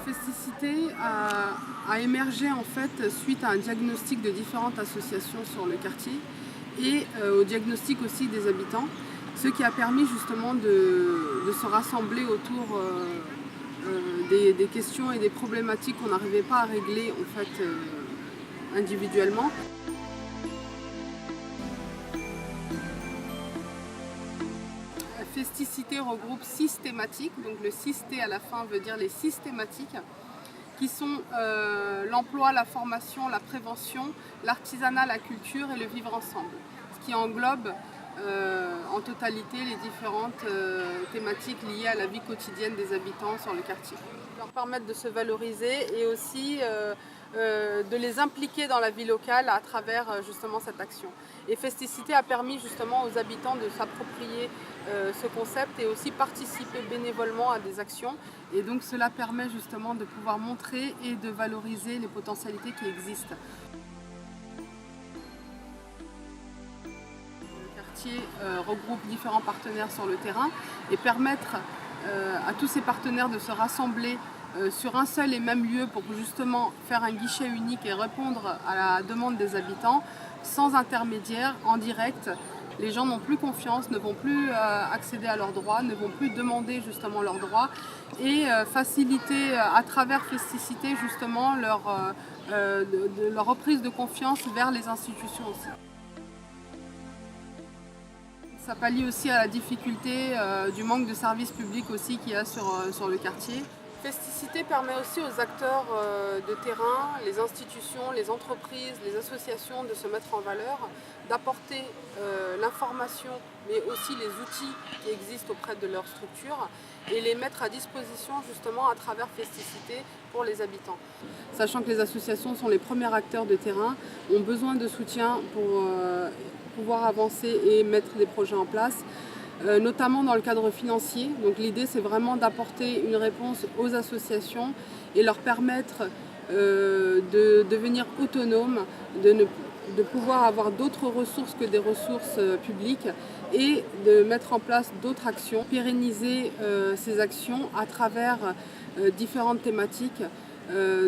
Festicité a émergé en fait suite à un diagnostic de différentes associations sur le quartier et au diagnostic aussi des habitants, ce qui a permis justement de se rassembler autour des questions et des problématiques qu'on n'arrivait pas à régler en fait individuellement. Festicité regroupe 6 thématiques, donc le 6T à la fin veut dire les 6 thématiques qui sont l'emploi, la formation, la prévention, l'artisanat, la culture et le vivre ensemble, ce qui englobe en totalité les différentes thématiques liées à la vie quotidienne des habitants sur le quartier. Leur permettre de se valoriser et aussi de les impliquer dans la vie locale à travers justement cette action. Et Festicité a permis justement aux habitants de s'approprier ce concept et aussi participer bénévolement à des actions. Et donc cela permet justement de pouvoir montrer et de valoriser les potentialités qui existent. Le quartier regroupe différents partenaires sur le terrain et permettre à tous ces partenaires de se rassembler sur un seul et même lieu pour justement faire un guichet unique et répondre à la demande des habitants sans intermédiaire, en direct. Les gens n'ont plus confiance, ne vont plus accéder à leurs droits, ne vont plus demander justement leurs droits et faciliter à travers Festicité justement leur reprise de confiance vers les institutions aussi. Ça pallie aussi à la difficulté du manque de services publics aussi qu'il y a sur le quartier. Festicité permet aussi aux acteurs de terrain, les institutions, les entreprises, les associations de se mettre en valeur, d'apporter l'information mais aussi les outils qui existent auprès de leur structure et les mettre à disposition justement à travers Festicité pour les habitants. Sachant que les associations sont les premiers acteurs de terrain, ont besoin de soutien pour pouvoir avancer et mettre des projets en place. Notamment dans le cadre financier. Donc l'idée c'est vraiment d'apporter une réponse aux associations et leur permettre de devenir autonomes, de pouvoir avoir d'autres ressources que des ressources publiques et de mettre en place d'autres actions, pérenniser ces actions à travers différentes thématiques.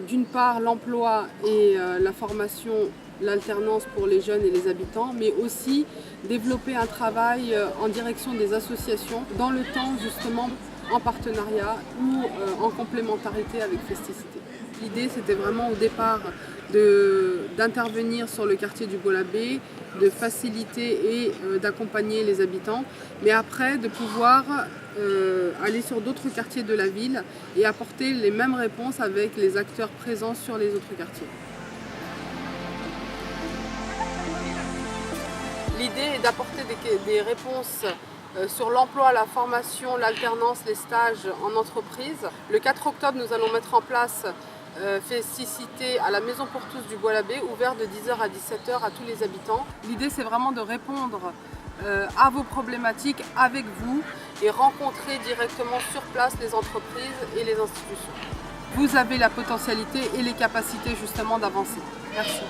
D'une part l'emploi et la formation, l'alternance pour les jeunes et les habitants, mais aussi développer un travail en direction des associations dans le temps justement en partenariat ou en complémentarité avec Festicité. L'idée c'était vraiment au départ d'intervenir sur le quartier du Bois-l'Abbé, de faciliter et d'accompagner les habitants, mais après de pouvoir aller sur d'autres quartiers de la ville et apporter les mêmes réponses avec les acteurs présents sur les autres quartiers. L'idée est d'apporter des réponses sur l'emploi, la formation, l'alternance, les stages en entreprise. Le 4 octobre, nous allons mettre en place Festicité à la Maison pour tous du Bois-l'Abbé, ouvert de 10h à 17h à tous les habitants. L'idée c'est vraiment de répondre à vos problématiques avec vous et rencontrer directement sur place les entreprises et les institutions. Vous avez la potentialité et les capacités justement d'avancer. Merci.